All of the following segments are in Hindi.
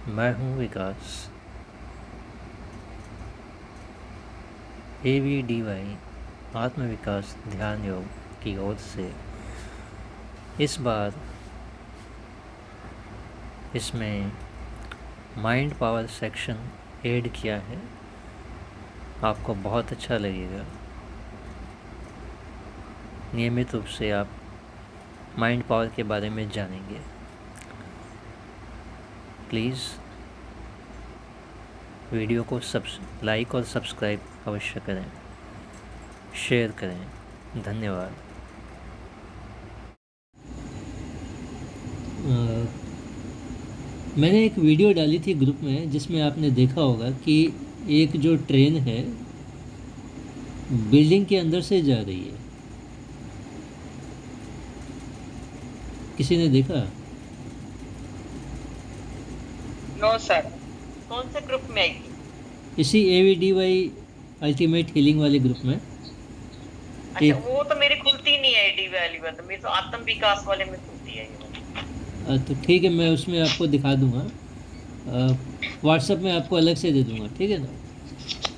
मैं हूँ विकास। AVDY आत्मविकास ध्यान योग की ओर से इस बार इसमें माइंड पावर सेक्शन ऐड किया है। आपको बहुत अच्छा लगेगा। नियमित रूप से आप माइंड पावर के बारे में जानेंगे। प्लीज़ वीडियो को लाइक और सब्सक्राइब अवश्य करें, शेयर करें। धन्यवाद। मैंने एक वीडियो डाली थी ग्रुप में, जिसमें आपने देखा होगा कि एक जो ट्रेन है बिल्डिंग के अंदर से जा रही है। किसी ने देखा? No sir. कौन से ग्रुप में आई थी? इसी AVDY अल्टीमेट हीलिंग वाले ग्रुप में। अच्छा, एक वो तो मेरी खुलती नहीं है डी वाली बात, मेरी तो आत्म विकास वाले में खुलती है ये वाली। तो ठीक है, मैं उसमें आपको दिखा दूंगा। व्हाट्सएप में आपको अलग से दे दूंगा, ठीक है ना?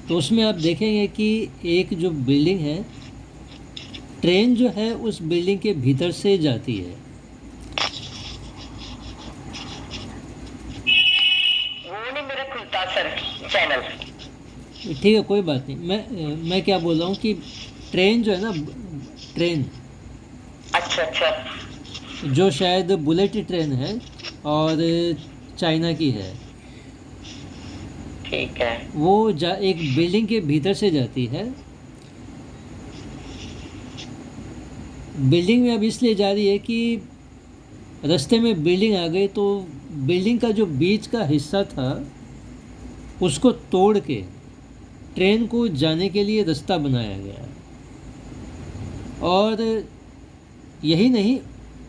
तो उसमें आप देखेंगे कि एक जो बिल्डिंग है, ट्रेन जो है उस बिल्डिंग के भीतर से जाती है। वो नहीं मेरा खुलता सर चैनल। ठीक है, कोई बात नहीं। मैं क्या बोल रहा हूँ कि ट्रेन जो है ना, ट्रेन अच्छा अच्छा। जो शायद बुलेट ट्रेन है और चाइना की है, ठीक है। वो एक बिल्डिंग के भीतर से जाती है। बिल्डिंग में अब इसलिए जा रही है कि रास्ते में बिल्डिंग आ गई, तो बिल्डिंग का जो बीच का हिस्सा था उसको तोड़ के ट्रेन को जाने के लिए रास्ता बनाया गया। और यही नहीं,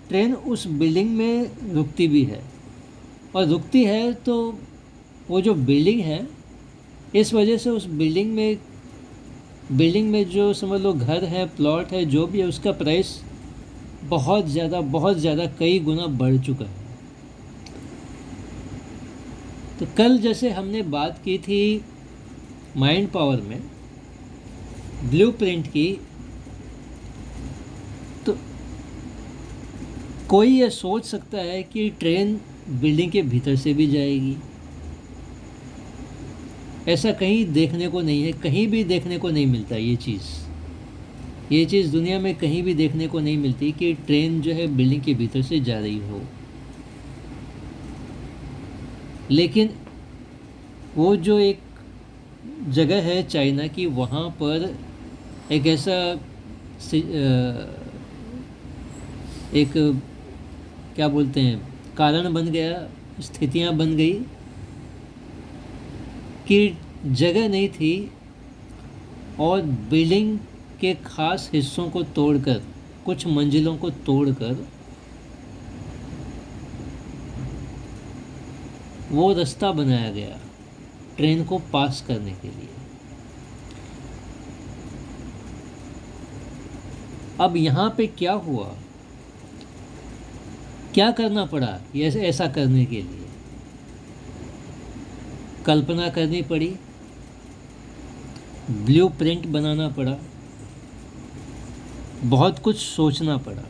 ट्रेन उस बिल्डिंग में रुकती भी है। और रुकती है तो वो जो बिल्डिंग है, इस वजह से उस बिल्डिंग में जो समझ लो घर है, प्लॉट है, जो भी है, उसका प्राइस बहुत ज़्यादा कई गुना बढ़ चुका है। तो कल जैसे हमने बात की थी माइंड पावर में ब्लूप्रिंट की, तो कोई ये सोच सकता है कि ट्रेन बिल्डिंग के भीतर से भी जाएगी। ऐसा कहीं देखने को नहीं है, कहीं भी देखने को नहीं मिलता ये चीज़ दुनिया में कहीं भी देखने को नहीं मिलती कि ट्रेन जो है बिल्डिंग के भीतर से जा रही हो। लेकिन वो जो एक जगह है चाइना की, वहाँ पर एक ऐसा एक क्या बोलते हैं, कारण बन गया, स्थितियाँ बन गई कि जगह नहीं थी, और बिल्डिंग के खास हिस्सों को तोड़कर, कुछ मंजिलों को तोड़कर वो रास्ता बनाया गया ट्रेन को पास करने के लिए। अब यहाँ पे क्या हुआ, क्या करना पड़ा ये ऐसा करने के लिए? कल्पना करनी पड़ी, ब्लूप्रिंट बनाना पड़ा, बहुत कुछ सोचना पड़ा।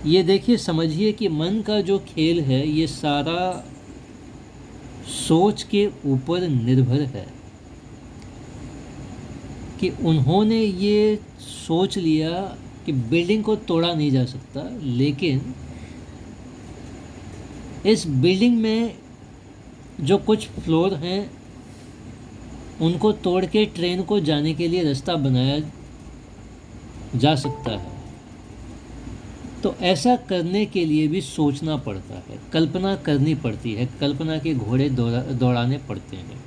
ये देखिए, समझिए कि मन का जो खेल है ये सारा सोच के ऊपर निर्भर है। कि उन्होंने ये सोच लिया कि बिल्डिंग को तोड़ा नहीं जा सकता, लेकिन इस बिल्डिंग में जो कुछ फ्लोर हैं उनको तोड़ के ट्रेन को जाने के लिए रास्ता बनाया जा सकता है। तो ऐसा करने के लिए भी सोचना पड़ता है, कल्पना करनी पड़ती है, कल्पना के घोड़े दौड़ाने पड़ते हैं।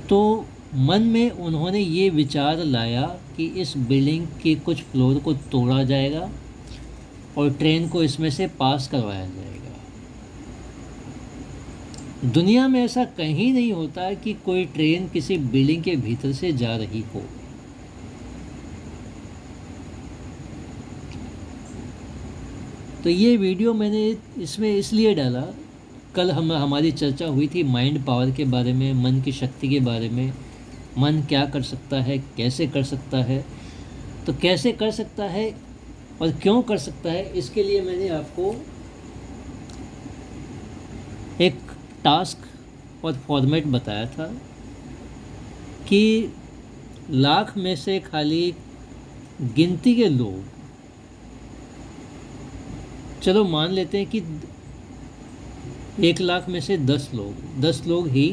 तो मन में उन्होंने ये विचार लाया कि इस बिल्डिंग के कुछ फ्लोर को तोड़ा जाएगा और ट्रेन को इसमें से पास करवाया जाएगा। दुनिया में ऐसा कहीं नहीं होता कि कोई ट्रेन किसी बिल्डिंग के भीतर से जा रही हो। तो ये वीडियो मैंने इसमें इसलिए डाला, कल हमारी चर्चा हुई थी माइंड पावर के बारे में, मन की शक्ति के बारे में, मन क्या कर सकता है, कैसे कर सकता है। तो कैसे कर सकता है और क्यों कर सकता है, इसके लिए मैंने आपको एक टास्क और फॉर्मेट बताया था कि लाख में से खाली गिनती के लोग, चलो मान लेते हैं कि 1 लाख में से 10 लोग ही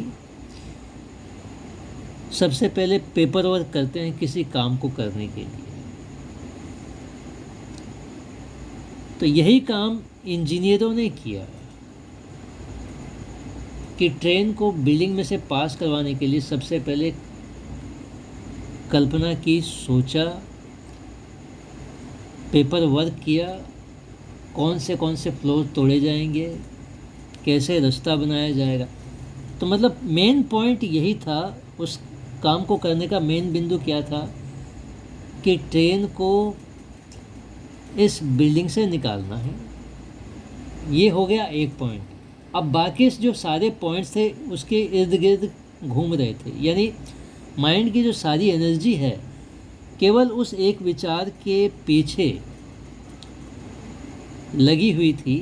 सबसे पहले पेपर वर्क करते हैं किसी काम को करने के लिए। तो यही काम इंजीनियरों ने किया कि ट्रेन को बिल्डिंग में से पास करवाने के लिए सबसे पहले कल्पना की, सोचा, पेपर वर्क किया, कौन से फ्लोर तोड़े जाएंगे, कैसे रास्ता बनाया जाएगा। तो मतलब मेन पॉइंट यही था, उस काम को करने का मेन बिंदु क्या था कि ट्रेन को इस बिल्डिंग से निकालना है। ये हो गया एक पॉइंट। अब बाकी जो सारे पॉइंट्स थे उसके इर्द गिर्द घूम रहे थे, यानी माइंड की जो सारी एनर्जी है केवल उस एक विचार के पीछे लगी हुई थी।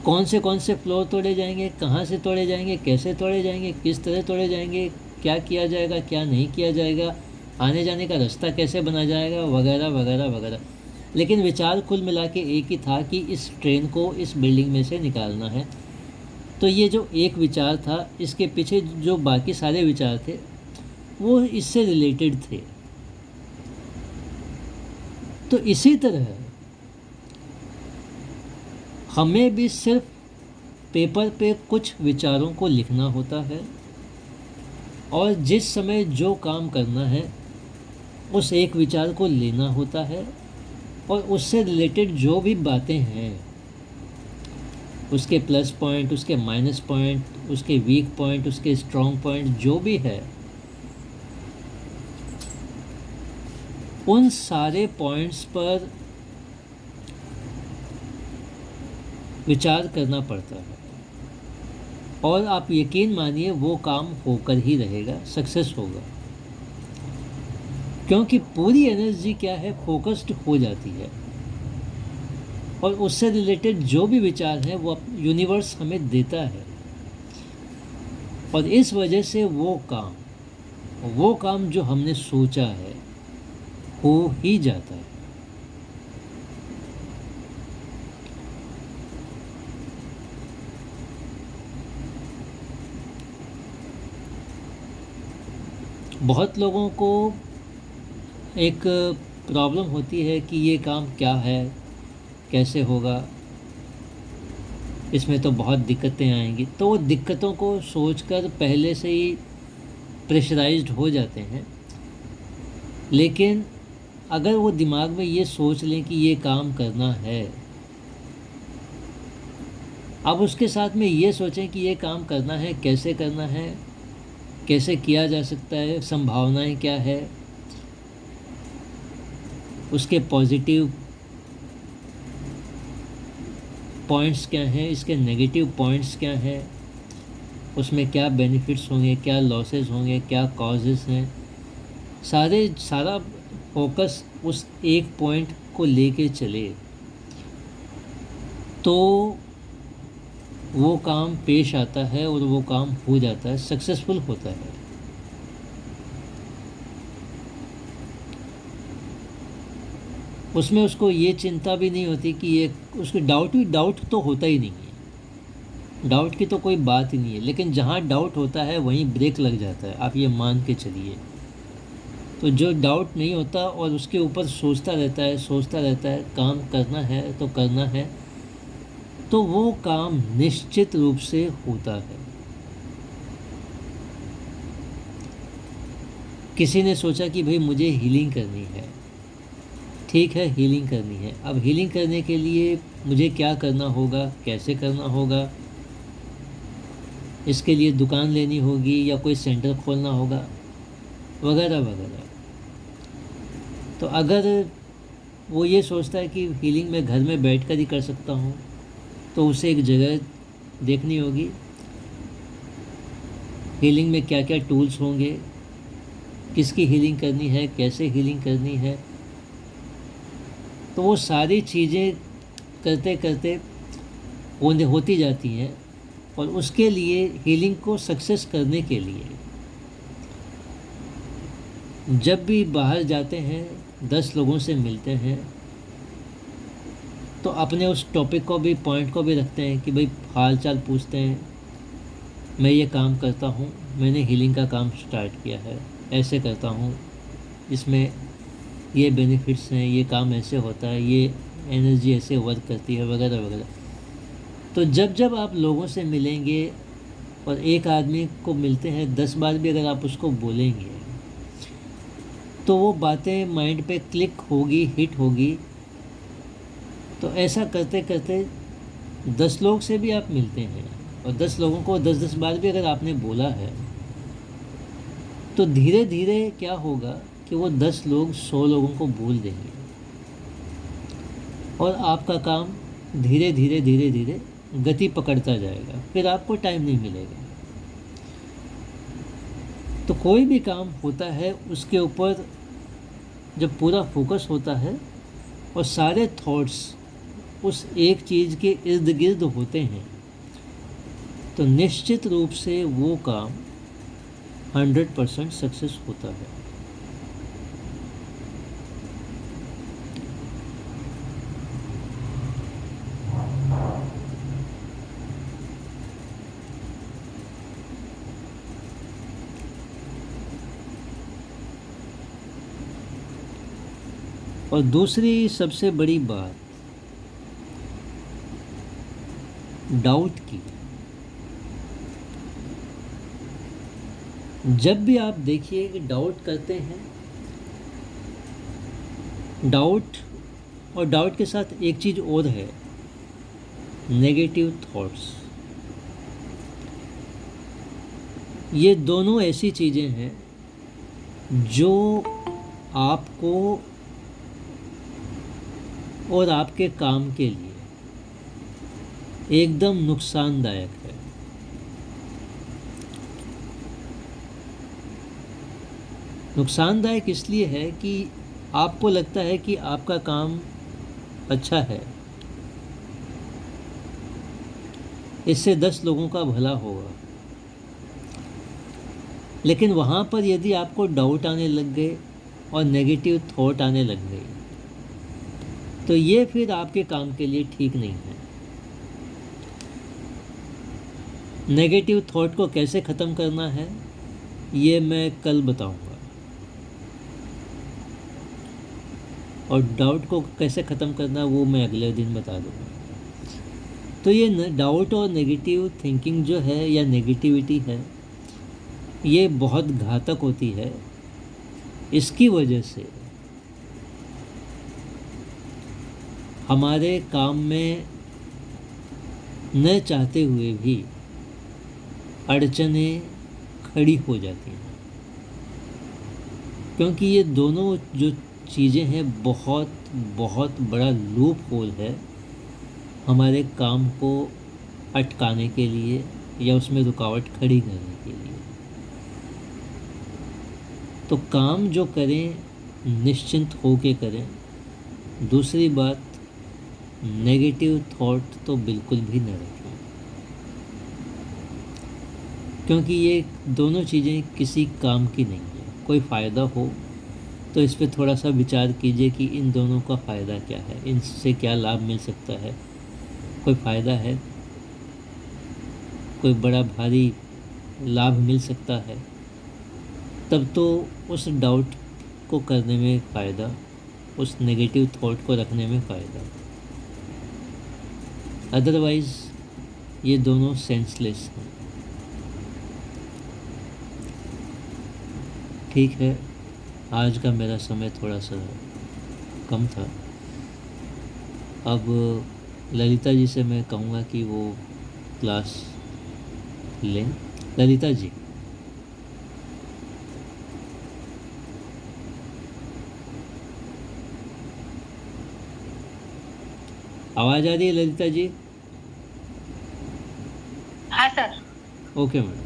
कौन से फ्लोर तोड़े जाएंगे, कहाँ से तोड़े जाएंगे, कैसे तोड़े जाएंगे, किस तरह तोड़े जाएंगे, क्या किया जाएगा, क्या नहीं किया जाएगा, आने जाने का रास्ता कैसे बना जाएगा, वगैरह वगैरह वगैरह। लेकिन विचार कुल मिला के एक ही था कि इस ट्रेन को इस बिल्डिंग में से निकालना है। तो ये जो एक विचार था, इसके पीछे जो बाकी सारे विचार थे वो इससे रिलेटेड थे। तो इसी तरह हमें भी सिर्फ पेपर पे कुछ विचारों को लिखना होता है और जिस समय जो काम करना है उस एक विचार को लेना होता है और उससे रिलेटेड जो भी बातें हैं, उसके प्लस पॉइंट, उसके माइनस पॉइंट, उसके वीक पॉइंट, उसके स्ट्रॉन्ग पॉइंट, जो भी है, उन सारे पॉइंट्स पर विचार करना पड़ता है। और आप यकीन मानिए वो काम होकर ही रहेगा, सक्सेस होगा, क्योंकि पूरी एनर्जी क्या है, फोकस्ड हो जाती है और उससे रिलेटेड जो भी विचार है वो यूनिवर्स हमें देता है। और इस वजह से वो काम जो हमने सोचा है हो ही जाता है। बहुत लोगों को एक प्रॉब्लम होती है कि ये काम क्या है, कैसे होगा, इसमें तो बहुत दिक्कतें आएंगी। तो वो दिक्कतों को सोचकर पहले से ही प्रेशराइज्ड हो जाते हैं। लेकिन अगर वो दिमाग में ये सोच लें कि ये काम करना है, अब उसके साथ में ये सोचें कि ये काम करना है, कैसे करना है, कैसे किया जा सकता है, संभावनाएं क्या है, उसके पॉजिटिव पॉइंट्स क्या हैं, इसके नेगेटिव पॉइंट्स क्या हैं, उसमें क्या बेनिफिट्स होंगे, क्या लॉसेस होंगे, क्या कॉजेस हैं, सारा फोकस उस एक पॉइंट को लेके चले तो वो काम पेश आता है और वो काम हो जाता है, सक्सेसफुल होता है। उसमें उसको ये चिंता भी नहीं होती कि ये उसको डाउट तो होता ही नहीं है, डाउट की तो कोई बात ही नहीं है। लेकिन जहाँ डाउट होता है वहीं ब्रेक लग जाता है, आप ये मान के चलिए। तो जो डाउट नहीं होता और उसके ऊपर सोचता रहता है काम करना है तो करना है, तो वो काम निश्चित रूप से होता है। किसी ने सोचा कि भाई मुझे हीलिंग करनी है, ठीक है हीलिंग करनी है। अब हीलिंग करने के लिए मुझे क्या करना होगा, कैसे करना होगा, इसके लिए दुकान लेनी होगी या कोई सेंटर खोलना होगा, वगैरह वगैरह। तो अगर वो ये सोचता है कि हीलिंग मैं घर में बैठकर ही कर सकता हूँ, तो उसे एक जगह देखनी होगी, हीलिंग में क्या क्या टूल्स होंगे, किसकी हीलिंग करनी है, कैसे हीलिंग करनी है। तो वो सारी चीज़ें करते करते होती जाती हैं, और उसके लिए हीलिंग को सक्सेस करने के लिए जब भी बाहर जाते हैं, 10 लोगों से मिलते हैं, तो अपने उस टॉपिक को भी, पॉइंट को भी रखते हैं कि भाई हाल चाल पूछते हैं, मैं ये काम करता हूँ, मैंने हीलिंग का काम स्टार्ट किया है, ऐसे करता हूँ, इसमें ये बेनिफिट्स हैं, ये काम ऐसे होता है, ये एनर्जी ऐसे वर्क करती है, वगैरह वगैरह। तो जब जब आप लोगों से मिलेंगे और एक आदमी को मिलते हैं, 10 बार भी अगर आप उसको बोलेंगे तो वो बातें माइंड पे क्लिक होगी, हिट होगी। तो ऐसा करते करते 10 लोग से भी आप मिलते हैं, और 10 लोगों को 10-10 बार भी अगर आपने बोला है, तो धीरे धीरे क्या होगा कि वो 10 लोग 100 लोगों को भूल देंगे, और आपका काम धीरे धीरे धीरे धीरे गति पकड़ता जाएगा, फिर आपको टाइम नहीं मिलेगा। तो कोई भी काम होता है, उसके ऊपर जब पूरा फोकस होता है और सारे थॉट्स उस एक चीज़ के इर्द गिर्द होते हैं, तो निश्चित रूप से वो काम 100% सक्सेस होता है। और दूसरी सबसे बड़ी बात, डाउट की। जब भी आप देखिए कि डाउट करते हैं, डाउट और डाउट के साथ एक चीज़ और है, नेगेटिव थॉट्स। ये दोनों ऐसी चीज़ें हैं जो आपको और आपके काम के लिए एकदम नुकसानदायक है। नुकसानदायक इसलिए है कि आपको लगता है कि आपका काम अच्छा है, इससे 10 लोगों का भला होगा, लेकिन वहाँ पर यदि आपको डाउट आने लग गए और नेगेटिव थॉट आने लग गए, तो ये फिर आपके काम के लिए ठीक नहीं है। नेगेटिव थॉट को कैसे ख़त्म करना है, ये मैं कल बताऊंगा, और डाउट को कैसे ख़त्म करना वो मैं अगले दिन बता दूंगा। तो ये डाउट और नेगेटिव थिंकिंग जो है, या नेगेटिविटी है, ये बहुत घातक होती है। इसकी वजह से हमारे काम में न चाहते हुए भी अड़चनें खड़ी हो जाती हैं, क्योंकि ये दोनों जो चीज़ें हैं, बहुत बहुत बड़ा लूप होल है हमारे काम को अटकाने के लिए या उसमें रुकावट खड़ी करने के लिए। तो काम जो करें निश्चिंत हो के करें। दूसरी बात, नेगेटिव थॉट तो बिल्कुल भी न रखें, क्योंकि ये दोनों चीज़ें किसी काम की नहीं है। कोई फ़ायदा हो तो इस पर थोड़ा सा विचार कीजिए कि इन दोनों का फ़ायदा क्या है, इनसे क्या लाभ मिल सकता है, कोई फ़ायदा है, कोई बड़ा भारी लाभ मिल सकता है, तब तो उस डाउट को करने में फ़ायदा, उस नेगेटिव थॉट को रखने में फ़ायदा। अदरवाइज़ ये दोनों सेंसलेस हैं। ठीक है, आज का मेरा समय थोड़ा सा कम था। अब ललिता जी से मैं कहूँगा कि वो क्लास लें। ललिता जी। आवाज़ आ रही है ललिता जी? हाँ सर। Okay madam.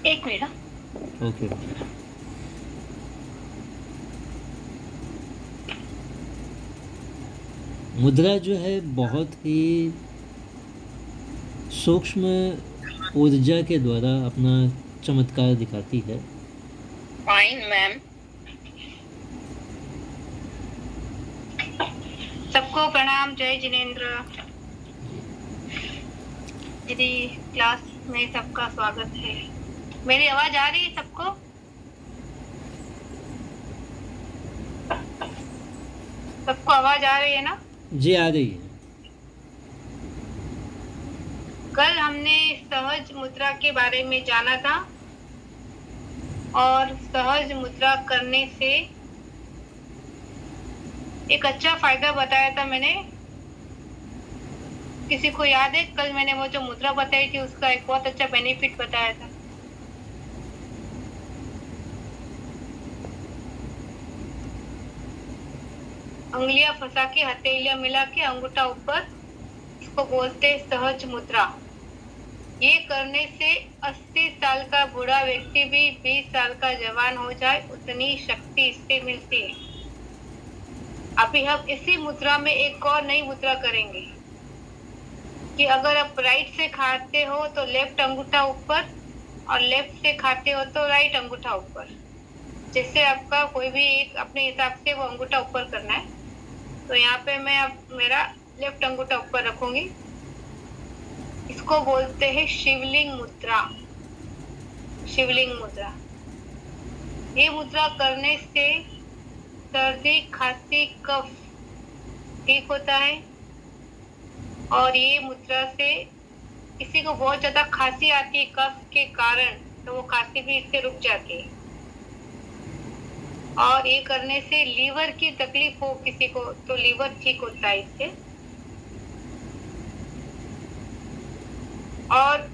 एक मिनट। हाँ। Okay madam. मुद्रा जो है बहुत ही सूक्ष्म ऊर्जा के द्वारा अपना चमत्कार दिखाती है। Fine ma'am. सबको प्रणाम, जय जिनेन्द्र। दीदी क्लास में सबका स्वागत है। मेरी आवाज आ रही है सबको? सबको आवाज आ रही है ना? जी आ रही है। कल हमने सहज मुद्रा के बारे में जाना था और सहज मुद्रा करने से एक अच्छा फायदा बताया था मैंने। किसी को याद है कल मैंने वो जो मुद्रा बताई थी उसका एक बहुत अच्छा बेनिफिट बताया था? उंगलियां फंसा के हथेलियां मिला के अंगूठा ऊपर, इसको बोलते हैं सहज मुद्रा। ये करने से 80 साल का बूढ़ा व्यक्ति भी 20 साल का जवान हो जाए उतनी शक्ति इससे मिलती है। अभी हम इसी मुद्रा में एक और नई मुद्रा करेंगे कि अगर आप राइट से खाते हो तो लेफ्ट अंगूठा ऊपर और लेफ्ट से खाते हो तो राइट अंगूठा ऊपर। जैसे आपका कोई भी एक अपने हिसाब से वो अंगूठा ऊपर करना है। तो यहाँ पे मैं अब मेरा लेफ्ट अंगूठा ऊपर रखूंगी। इसको बोलते हैं शिवलिंग मुद्रा। शिवलिंग मुद्रा। ये मुद्रा करने से सर्दी, खांसी, कफ ठीक होता है। और ये मुद्रा से किसी को बहुत ज्यादा खांसी आती है कफ के कारण, तो वो खांसी भी इससे रुक जाती है। और ये करने से लीवर की तकलीफ हो किसी को तो लीवर ठीक होता है इससे। और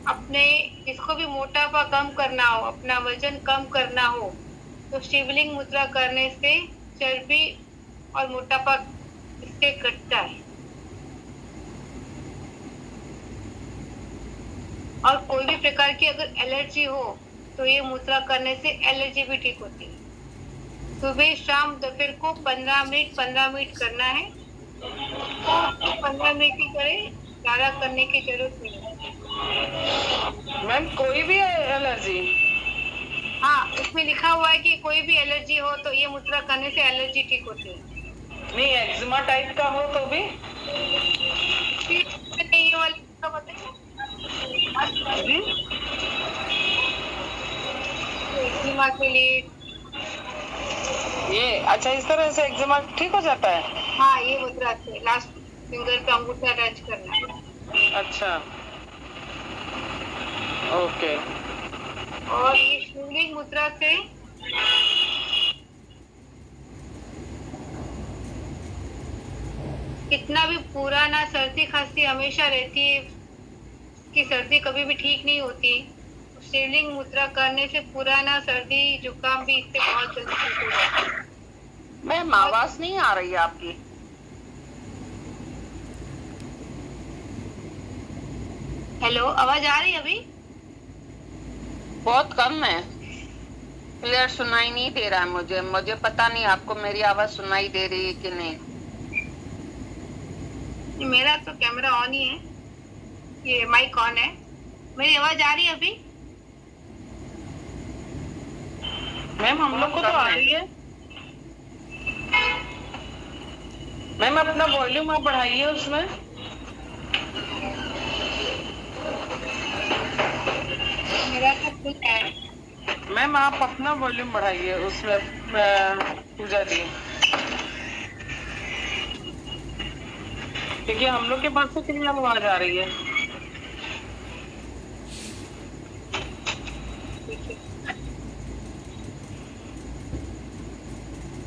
अपने जिसको भी मोटापा कम करना हो, अपना वजन कम करना हो, तो शिवलिंग मुद्रा करने से चर्बी और मोटापा इससे घटता है। और कोई भी प्रकार की अगर एलर्जी हो तो ये मुद्रा करने से एलर्जी भी ठीक होती है। सुबह शाम दोपहर को 15 मिनट करना है। तो 15 मिनट ही करें, ज़्यादा करने की जरूरत नहीं है। मैम कोई भी एलर्जी? हाँ, इसमें लिखा हुआ है कि कोई भी एलर्जी हो तो ये मुद्रा करने से एलर्जी ठीक होती है। नहीं, एक्जिमा टाइप का हो तो भी? ये वाली मुद्रा बताइए। एक्जिमा के लिए ये अच्छा, इस तरह से एक्जिमा ठीक हो जाता है? हाँ, ये मुद्रा से लास्ट फिंगर पे अंगूठा टच करना है। अच्छा, ओके। और ये शिवलिंग मुद्रा से कितना भी पुराना सर्दी खांसी हमेशा रहती है, कि सर्दी कभी भी ठीक नहीं होती। शिवलिंग मुद्रा करने से पुराना सर्दी जुकाम भी इससे बहुत जल्दी ठीक हो जाता है। मैम आवाज नहीं आ रही है आपकी। हेलो, आवाज आ रही है अभी? बहुत कम है, क्लियर सुनाई नहीं दे रहा है मुझे पता नहीं आपको मेरी आवाज सुनाई दे रही है कि नहीं। मेरा तो कैमरा ऑन ही है, ये माइक ऑन है। मेरी आवाज आ रही है अभी? मैम हम लोग को तो आ रही है। मैम अपना वॉल्यूम आप बढ़ाइए उसमें। मेरा तो फुल है। मैम आप अपना वॉल्यूम बढ़ाइए उसमें, पूजा जी, क्योंकि हम लोग के पास से क्लियर आवाज आ रही है।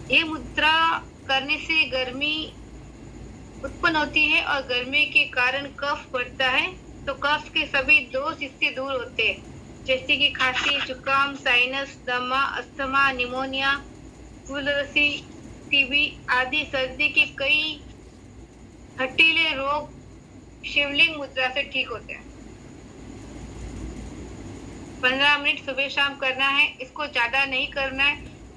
ये मुद्रा करने से गर्मी उत्पन्न होती है और गर्मी के कारण कफ बढ़ता है। तो कफ के सभी दोष इससे दूर होते हैं, जैसे कि खांसी, जुकाम, साइनस, दमा, अस्थमा, निमोनिया, तुलसी, टीबी आदि सर्दी के कई हठीले रोग शिवलिंग मुद्रा से ठीक होते हैं। 15 मिनट सुबह शाम करना है, इसको ज्यादा नहीं करना है।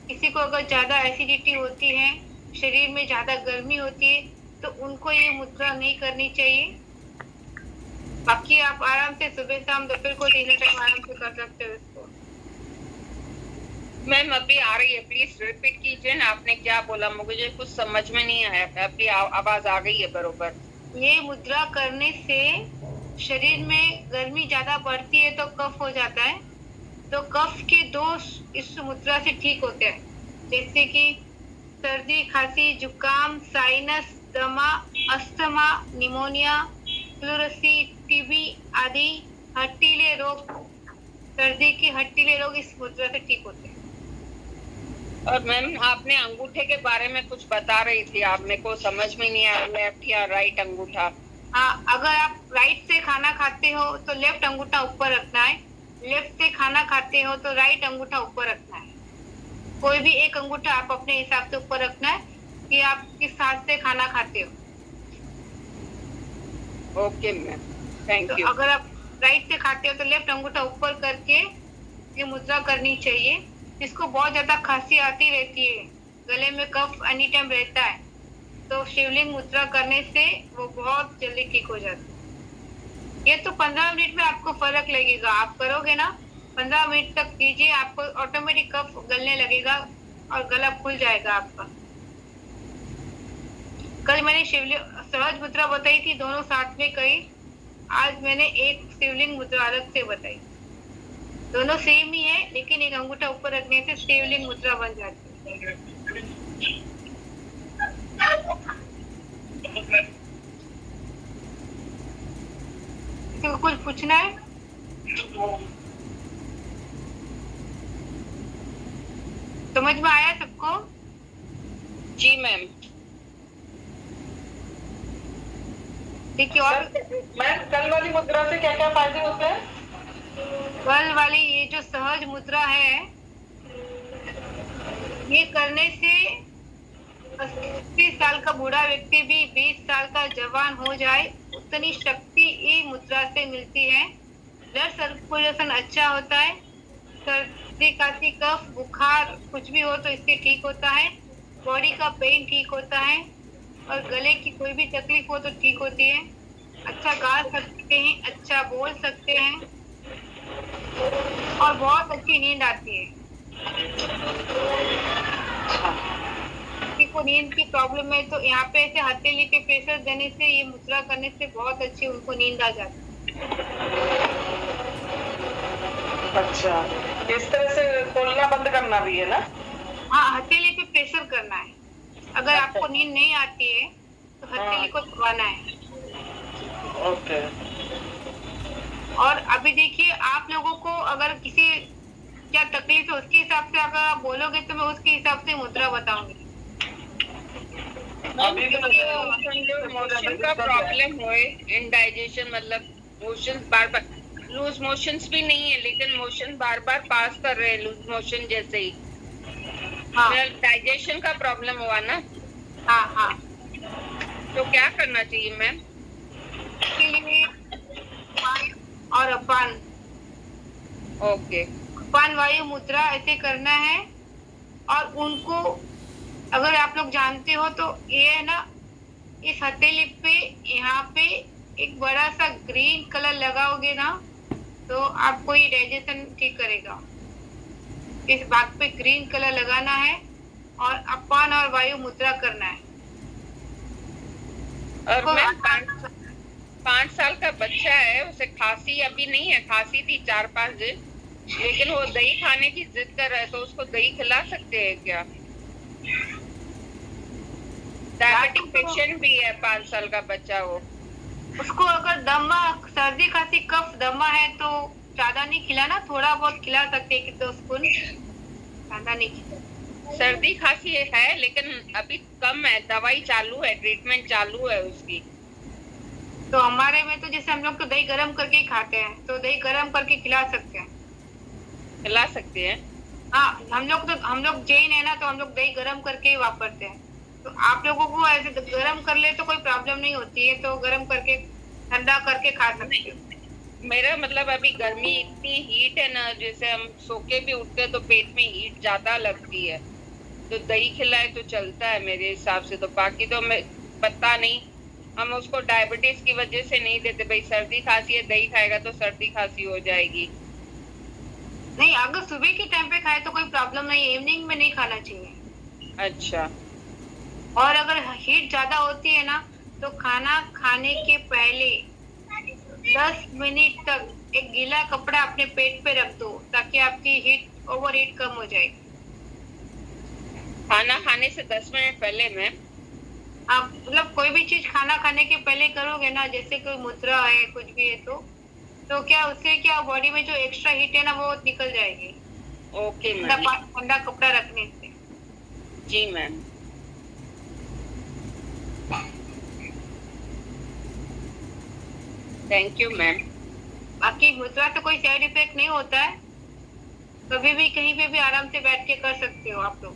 किसी को अगर ज्यादा एसिडिटी होती है, शरीर में ज्यादा गर्मी होती है, तो उनको ये मुद्रा नहीं करनी चाहिए। बाकी आप आराम से सुबह शाम दोपहर को तीनों टाइम आराम से कर सकते हो इसको। मैम अभी आ रही है, प्लीज रिपीट कीजिए ना, आपने क्या बोला, मुझे कुछ समझ में नहीं आया। अभी आवाज आ गई है बरोबर। ये मुद्रा करने से शरीर में गर्मी ज्यादा बढ़ती है तो कफ हो जाता है, तो कफ के दोष इस मुद्रा से ठीक होते हैं, जैसे कि सर्दी, खांसी, जुकाम, साइनस, दमा, अस्थमा, निमोनिया, फ्लूरेंसी, टीबी आदि हठीले रोग, सर्दी के हठीले रोग इस मुद्रा से ठीक होते हैं। और मैम आपने अंगूठे के बारे में कुछ बता रही थी, आप मेरे को समझ में नहीं आया, लेफ्ट या राइट अंगूठा। हाँ, अगर आप राइट से खाना खाते हो तो लेफ्ट अंगूठा ऊपर रखना है, लेफ्ट से खाना खाते हो तो राइट अंगूठा ऊपर रखना है। कोई भी एक अंगूठा आप अपने हिसाब से ऊपर रखना है कि आप किस हाथ से खाना खाते हो। ओके मैम, थैंक तो यू। अगर आप राइट से खाते हो तो लेफ्ट अंगूठा ऊपर करके ये मुद्रा करनी चाहिए। जिसको बहुत ज्यादा खांसी आती रहती है, गले में कफ एनी टाइम रहता है, तो शिवलिंग मुद्रा करने से वो बहुत जल्दी ठीक हो जाता है। ये तो 15 मिनट में आपको फर्क लगेगा। आप करोगे ना, 15 मिनट तक कीजिए, आपको ऑटोमेटिक कफ गलने लगेगा और गला खुल जाएगा आपका। कल मैंने शिवलिंग सहज मुद्रा बताई थी, दोनों साथ में कही। आज मैंने एक शिवलिंग मुद्रा अलग से बताई। दोनों सेम ही है, लेकिन एक अंगूठा ऊपर रखने से शिवलिंग मुद्रा बन जाती है। तो कुछ पूछना है? समझ में आया सबको? जी मैम। ठीक है। और मैम कल वाली मुद्रा से क्या क्या फायदे होते हैं? कल वाली ये जो सहज मुद्रा है, ये करने से 80 साल का बूढ़ा व्यक्ति भी 20 साल का जवान हो जाए, उतनी शक्ति ये मुद्रा से मिलती है। ब्लड सर्कुलेशन अच्छा होता है। सर्दी, खांसी, कफ, बुखार कुछ भी हो तो इससे ठीक होता है। बॉडी का पेन ठीक होता है और गले की कोई भी तकलीफ हो तो ठीक होती है। अच्छा गा सकते हैं, अच्छा बोल सकते हैं और बहुत अच्छी नींद आती है। किसी को नींद की प्रॉब्लम है तो यहाँ पे ऐसे हथेली पे प्रेशर देने से, ये मुद्रा करने से बहुत अच्छी उनको नींद आ जाती है। अच्छा, इस तरह से बोलना बंद करना भी है ना? हाँ, हथेली पे प्रेशर करना है। अगर आपको नींद नहीं आती है तो हथेली को दबाना है। ओके। और अभी देखिए, आप लोगों को अगर किसी क्या तकलीफ है उसके हिसाब से अगर आप बोलोगे तो मैं उसके हिसाब से मुद्रा बताऊंगी। अभी भी मोशन का प्रॉब्लम हो, इंडाइजेशन, मतलब मोशन बार बार, लूज मोशंस भी नहीं है लेकिन मोशन बार बार पास कर रहे हैं, लूज मोशन जैसे ही। हाँ डाइजेशन का प्रॉब्लम हुआ ना? हाँ हाँ। तो क्या करना चाहिए मैम? इसके लिए वायु और अपान, ओके। अपान वायु मुद्रा ऐसे करना है। और उनको अगर आप लोग जानते हो तो ये है ना, इस हथेली पे यहाँ पे एक बड़ा सा ग्रीन कलर लगाओगे ना तो आपको ये डाइजेशन ठीक करेगा। इस भाग पे ग्रीन कलर लगाना है और अपान और वायु मुद्रा करना है। और तो मैम 5 साल का बच्चा है, उसे खांसी अभी नहीं है, खांसी थी 4-5 दिन, लेकिन वो दही खाने की जिद कर रहा है, तो उसको दही खिला सकते हैं क्या? डायबिटिक पेशेंट भी है, 5 साल का बच्चा वो। उसको अगर दमा, सर्दी, खांसी, कफ, दमा है तो ज्यादा नहीं खिलाना, थोड़ा बहुत खिला सकते हैं कि 2 स्पून, ज्यादा नहीं खिलाना। सर्दी खांसी है लेकिन अभी कम है, दवाई चालू है, ट्रीटमेंट चालू है उसकी। तो हमारे में तो जैसे हम लोग तो दही गरम करके ही खाते हैं, तो दही गरम करके खिला सकते हैं। खिला सकते हैं। हाँ, हम लोग जैन है ना, तो हम लोग दही गरम करके ही वापरते हैं। तो आप लोगों को ऐसे गरम कर ले तो कोई प्रॉब्लम नहीं होती है, तो गरम करके ठंडा करके खा सकते हो। मेरा मतलब अभी गर्मी इतनी हीट है ना, जैसे हम सो के भी उठते हैं तो पेट में हीट ज्यादा लगती है, तो दही खिलाए तो चलता है मेरे हिसाब से। तो बाकी तो मैं पता नहीं, हम उसको डायबिटीज की वजह से नहीं देते, भाई सर्दी खांसी है, दही खाएगा तो सर्दी खांसी हो जाएगी। नहीं, अगर सुबह के टाइम पे खाए तो कोई प्रॉब्लम नहीं, इवनिंग में नहीं खाना चाहिए। अच्छा। और अगर हीट ज्यादा होती है ना, तो खाना खाने के पहले 10 मिनट तक एक गीला कपड़ा अपने पेट पे रख दो, ताकि आपकी ओवर हीट कम हो जाए। खाना खाने से 10 मिनट पहले में? आप मतलब कोई भी चीज खाना खाने के पहले करोगे ना, जैसे कोई मुद्रा है, कुछ भी है, तो क्या उससे क्या बॉडी में जो एक्स्ट्रा हीट है ना, वो निकल जाएगी। Okay ma'am. ठंडा कपड़ा रखने से। जी मैम। Thank you ma'am. बाकी मुद्रा से कोई साइड इफेक्ट नहीं होता है, कभी भी कहीं पे भी आराम से बैठ के कर सकते हो आप लोग,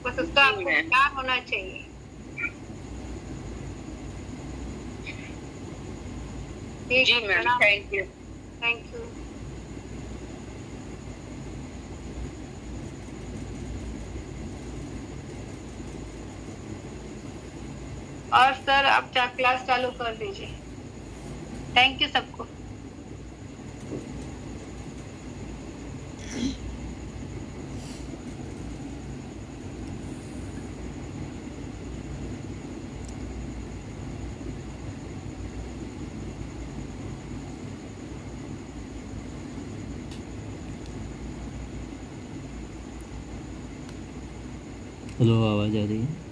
बस उसका आपको ज्ञान होना चाहिए। जी ma'am, thank you. Thank you. और सर आप क्लास चालू कर दीजिए। थैंक यू सबको। हेलो, आवाज़ आ रही है?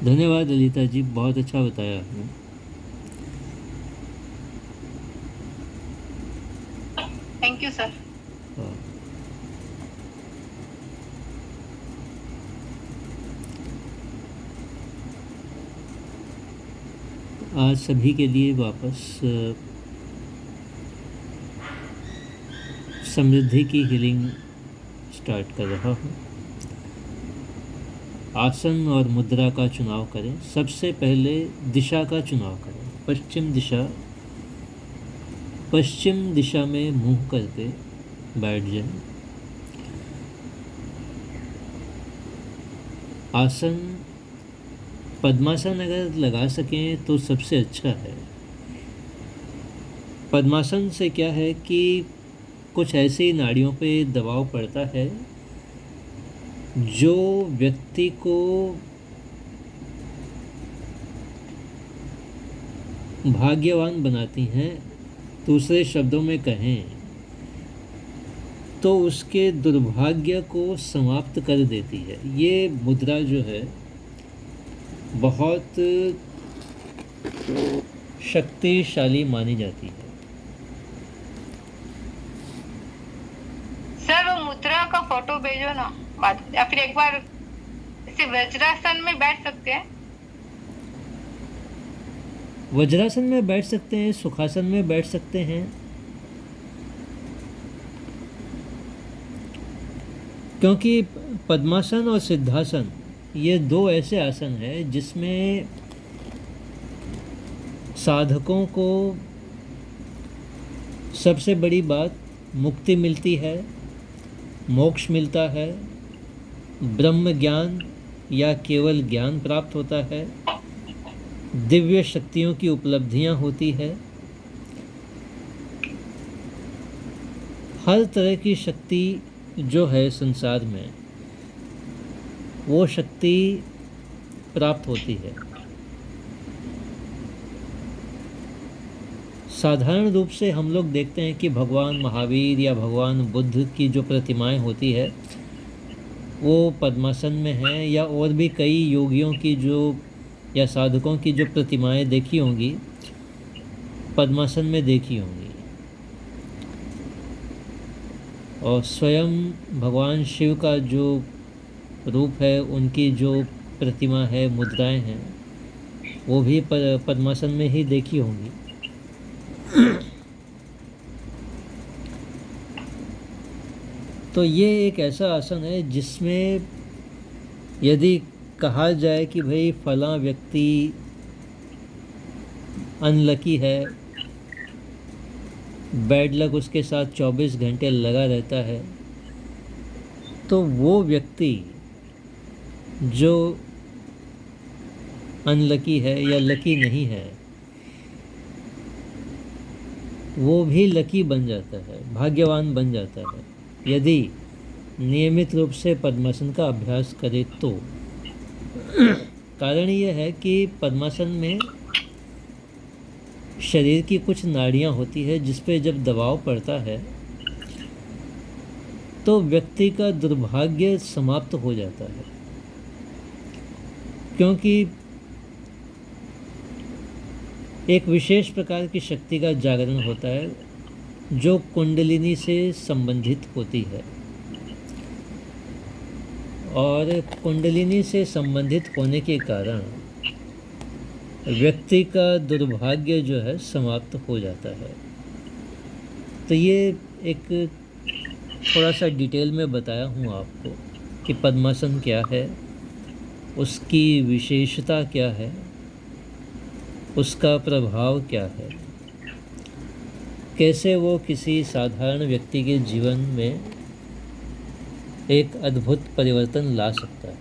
धन्यवाद ललिता जी, बहुत अच्छा बताया आपने। Thank you sir. हाँ। आज सभी के लिए वापस समृद्धि की हीलिंग स्टार्ट कर रहा हूँ। आसन और मुद्रा का चुनाव करें। सबसे पहले दिशा का चुनाव करें। पश्चिम दिशा में मुंह करके बैठ जाएं। आसन पद्मासन अगर लगा सकें तो सबसे अच्छा है। पद्मासन से क्या है कि कुछ ऐसी नाड़ियों पे दबाव पड़ता है जो व्यक्ति को भाग्यवान बनाती हैं। दूसरे शब्दों में कहें तो उसके दुर्भाग्य को समाप्त कर देती है। ये मुद्रा जो है बहुत शक्तिशाली मानी जाती है। सर वो मुद्रा का फोटो भेजो ना बाद में, या फिर एक बार इसे वज्रासन में बैठ सकते हैं। वज्रासन में बैठ सकते हैं, सुखासन में बैठ सकते हैं, क्योंकि पद्मासन और सिद्धासन ये दो ऐसे आसन हैं जिसमें साधकों को सबसे बड़ी बात मुक्ति मिलती है, मोक्ष मिलता है, ब्रह्म ज्ञान या केवल ज्ञान प्राप्त होता है, दिव्य शक्तियों की उपलब्धियां होती है, हर तरह की शक्ति जो है संसार में वो शक्ति प्राप्त होती है। साधारण रूप से हम लोग देखते हैं कि भगवान महावीर या भगवान बुद्ध की जो प्रतिमाएं होती है वो पद्मासन में हैं, या और भी कई योगियों की जो या साधकों की जो प्रतिमाएं देखी होंगी पद्मासन में देखी होंगी। और स्वयं भगवान शिव का जो रूप है, उनकी जो प्रतिमा है, मुद्राएं हैं, वो भी पद्मासन में ही देखी होंगी। तो ये एक ऐसा आसन है जिसमें यदि कहा जाए कि भाई फलां व्यक्ति अनलकी है, बैड लक उसके साथ 24 घंटे लगा रहता है, तो वो व्यक्ति जो अनलकी है या लकी नहीं है, वो भी लकी बन जाता है, भाग्यवान बन जाता है, यदि नियमित रूप से पद्मासन का अभ्यास करे तो। कारण ये है कि पद्मासन में शरीर की कुछ नाड़ियाँ होती है जिस पे जब दबाव पड़ता है तो व्यक्ति का दुर्भाग्य समाप्त हो जाता है, क्योंकि एक विशेष प्रकार की शक्ति का जागरण होता है जो कुंडलिनी से संबंधित होती है, और कुंडलिनी से संबंधित होने के कारण व्यक्ति का दुर्भाग्य जो है समाप्त हो जाता है। तो ये एक थोड़ा सा डिटेल में बताया हूँ आपको कि पद्मासन क्या है, उसकी विशेषता क्या है, उसका प्रभाव क्या है, कैसे वो किसी साधारण व्यक्ति के जीवन में एक अद्भुत परिवर्तन ला सकता है।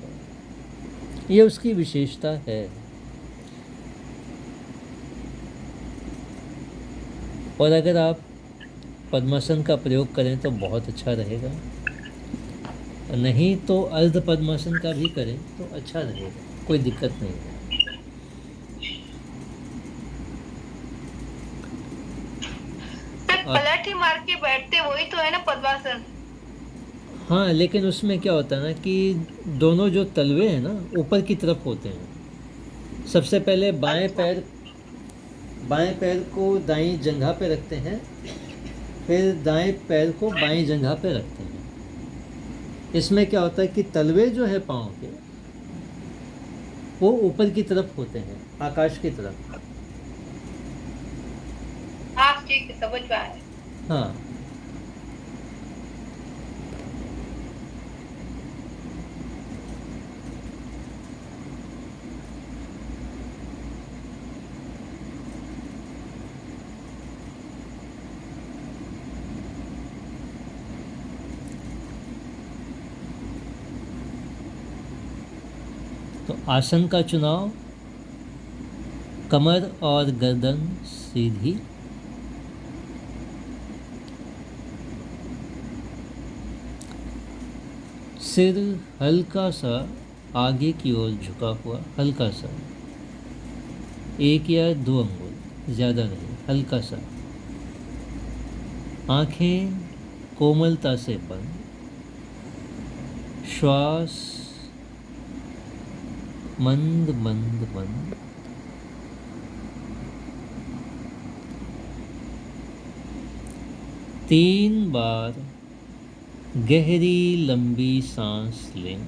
ये उसकी विशेषता है। और अगर आप पद्मासन का प्रयोग करें तो बहुत अच्छा रहेगा, नहीं तो अर्ध पद्मासन का भी करें तो अच्छा रहेगा, कोई दिक्कत नहीं है। पलट ही मार के बैठते वही तो है ना पद्मासन। हाँ, लेकिन उसमें क्या होता है ना कि दोनों जो तलवे हैं ना ऊपर की तरफ होते हैं। सबसे पहले बाएं पैर को दाईं जंघा पे रखते हैं, फिर दाएं पैर को बाईं जंघा पे रखते हैं। इसमें क्या होता है कि तलवे जो है पाँव के वो ऊपर की तरफ होते हैं, आकाश की तरफ। हाँ ठीक है, समझ में आया। हाँ, तो आसन का चुनाव, कमर और गर्दन सीधी, सिर हल्का सा आगे की ओर झुका हुआ, हल्का सा, 1 या 2 अंगुल, ज़्यादा नहीं, हल्का सा। आँखें कोमलता से बंद, श्वास मंद मंद मंद। तीन बार गहरी लंबी सांस लें,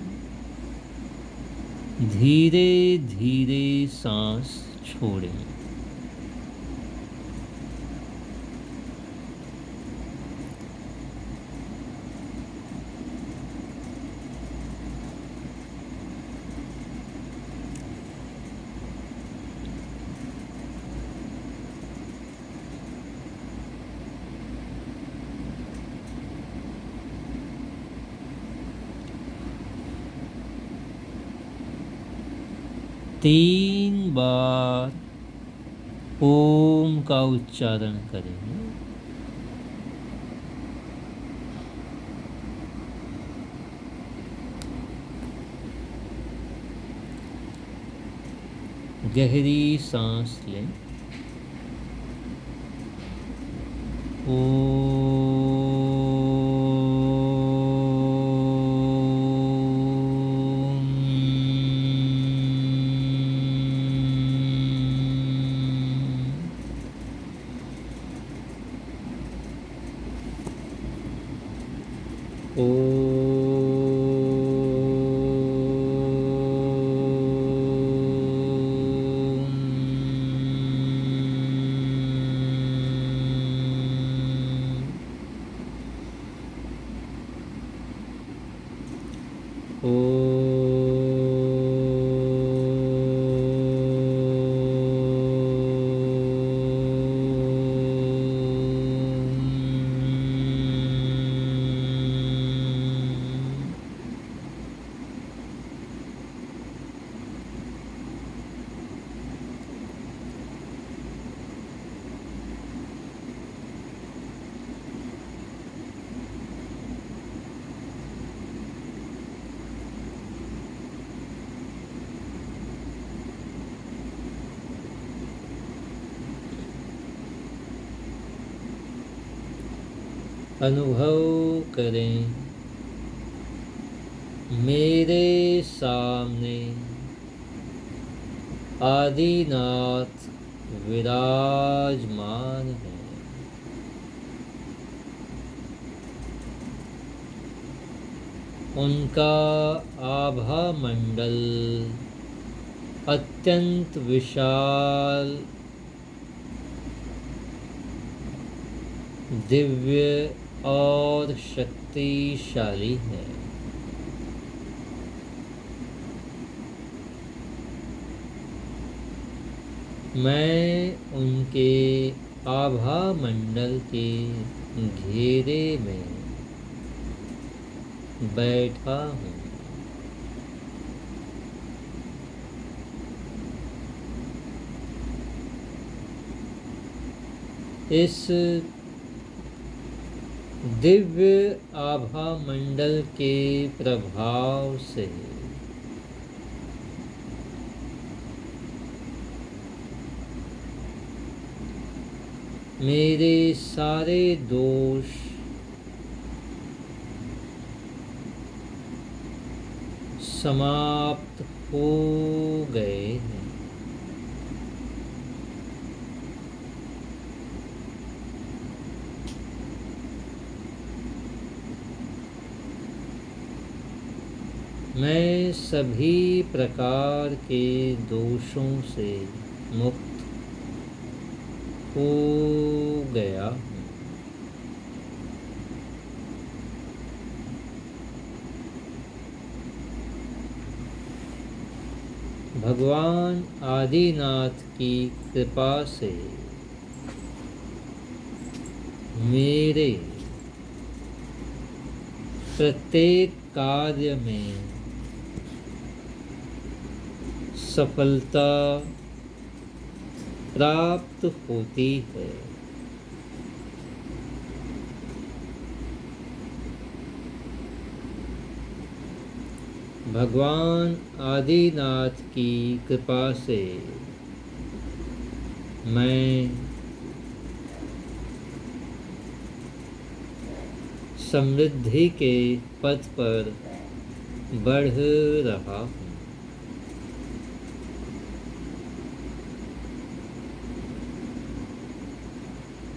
धीरे धीरे सांस छोड़ें। तीन बार ओम का उच्चारण करें। गहरी सांस लें। अनुभव करें मेरे सामने आदिनाथ विराजमान है। उनका आभा मंडल अत्यंत विशाल, दिव्य और शक्तिशाली है। मैं उनके आभा मंडल के घेरे में बैठा हूँ। इस दिव्य आभा मंडल के प्रभाव से मेरे सारे दोष समाप्त हो गए हैं। मैं सभी प्रकार के दोषों से मुक्त हो गया हूँ। भगवान आदिनाथ की कृपा से मेरे प्रत्येक कार्य में सफलता प्राप्त होती है। भगवान आदिनाथ की कृपा से मैं समृद्धि के पथ पर बढ़ रहा हूँ।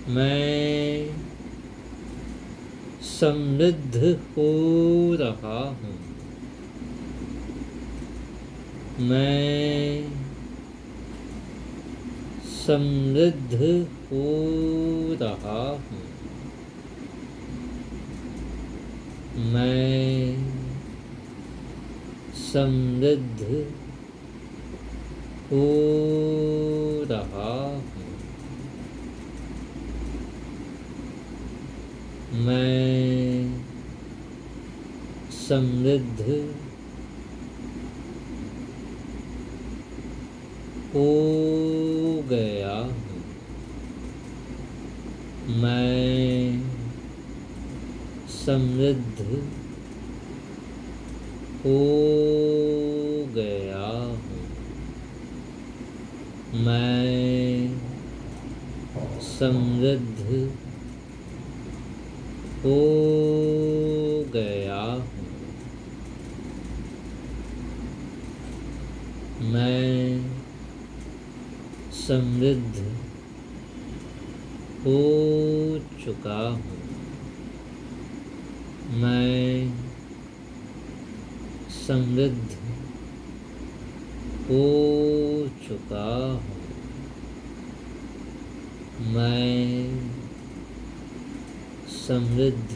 मैं समृद्ध हो रहा हूँ। मैं समृद्ध हो रहा हूँ। मैं समृद्ध हो रहा हूँ। मैं समृद्ध हो गया हूँ। मैं समृद्ध हो गया हूँ। मैं समृद्ध हो गया हूँ। मैं समृद्ध हो चुका हूँ। मैं समृद्ध हो चुका हूँ। मैं समृद्ध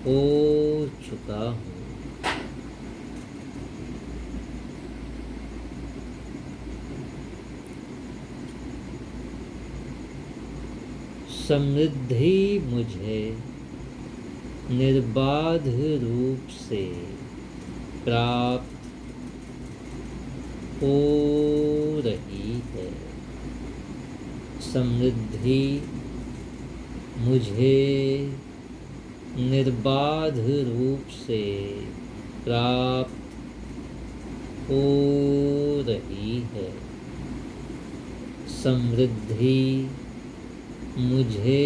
हो चुका हूँ। समृद्धि मुझे निर्बाध रूप से प्राप्त हो रही है। समृद्धि मुझे निर्बाध रूप से प्राप्त हो रही है। समृद्धि मुझे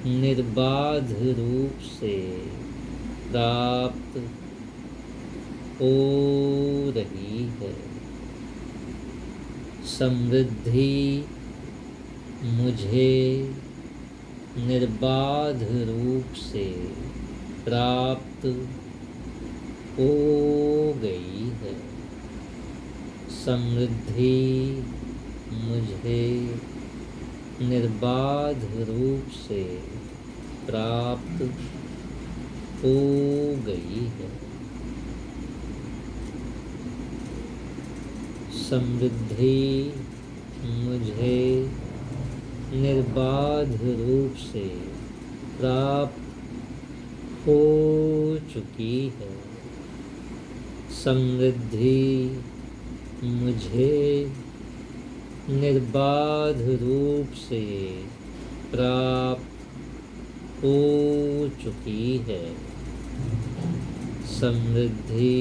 निर्बाध रूप से प्राप्त हो रही है। समृद्धि मुझे निर्बाध रूप से प्राप्त हो गई है। समृद्धि मुझे निर्बाध रूप से प्राप्त हो गई है। समृद्धि मुझे निर्बाध रूप से प्राप्त हो चुकी है। समृद्धि मुझे निर्बाध रूप से प्राप्त हो चुकी है। समृद्धि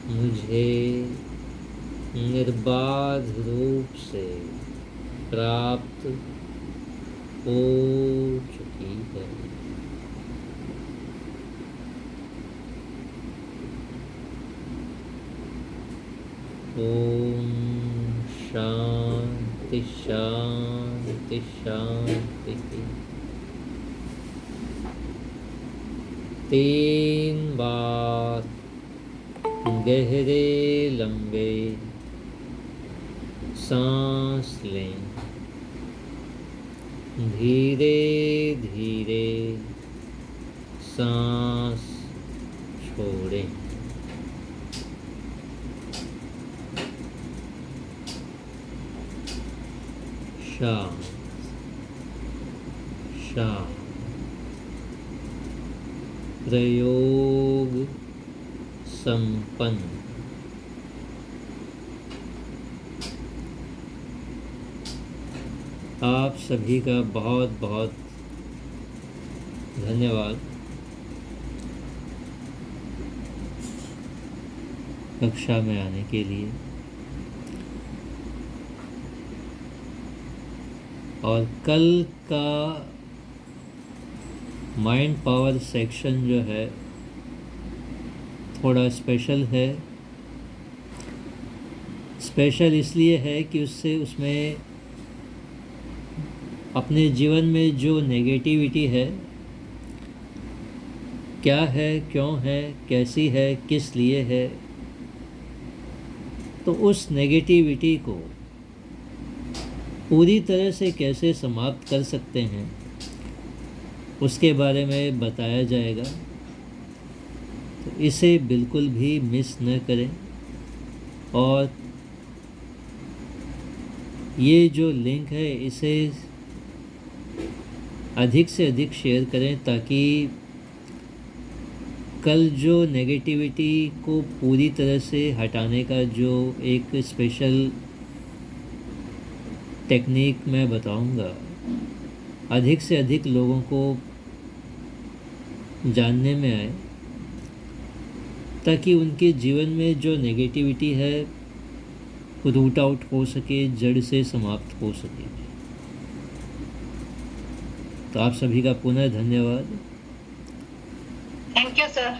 मुझे निर्बाध रूप से प्राप्त हो चुकी है। ओम शांति शांति शांति। 3 बार गहरे लंबे सांस लें। धीरे धीरे सांस छोड़ें। शांत शांत। प्रयोग संपन्न। आप सभी का बहुत बहुत धन्यवाद कक्षा में आने के लिए। और कल का माइंड पावर सेक्शन जो है थोड़ा स्पेशल है। स्पेशल इसलिए है कि उसमें अपने जीवन में जो नेगेटिविटी है, क्या है, क्यों है, कैसी है, किस लिए है, तो उस नेगेटिविटी को पूरी तरह से कैसे समाप्त कर सकते हैं उसके बारे में बताया जाएगा। तो इसे बिल्कुल भी मिस न करें। और ये जो लिंक है इसे अधिक से अधिक शेयर करें ताकि कल जो नेगेटिविटी को पूरी तरह से हटाने का जो एक स्पेशल टेक्निक मैं बताऊंगा, अधिक से अधिक लोगों को जानने में आए ताकि उनके जीवन में जो नेगेटिविटी है रूट आउट हो सके, जड़ से समाप्त हो सके। तो आप सभी का पुनः धन्यवाद। Thank you sir.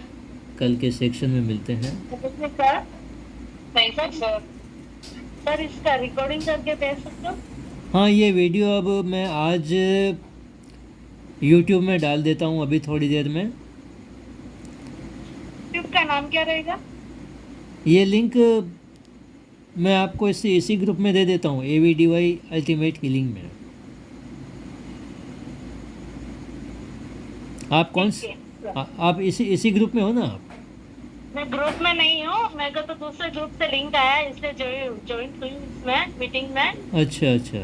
कल के सेक्शन में मिलते हैं। Sir thank you sir. Sir इसका रिकॉर्डिंग करके भेज सकते हो? हाँ, ये वीडियो अब मैं आज YouTube में डाल देता हूँ अभी थोड़ी देर में। ट्यूब का नाम क्या रहेगा? ये लिंक मैं आपको इसी ग्रुप में दे देता हूँ, AVDY अल्टीमेट हीलिंग में। आप कौन से आप इसी ग्रुप में हो ना? आप मैं ग्रुप में नहीं हूँ, मेरे को तो दूसरे ग्रुप से लिंक आया इसलिए ज्वाइन हुई इसमें मीटिंग में। अच्छा अच्छा।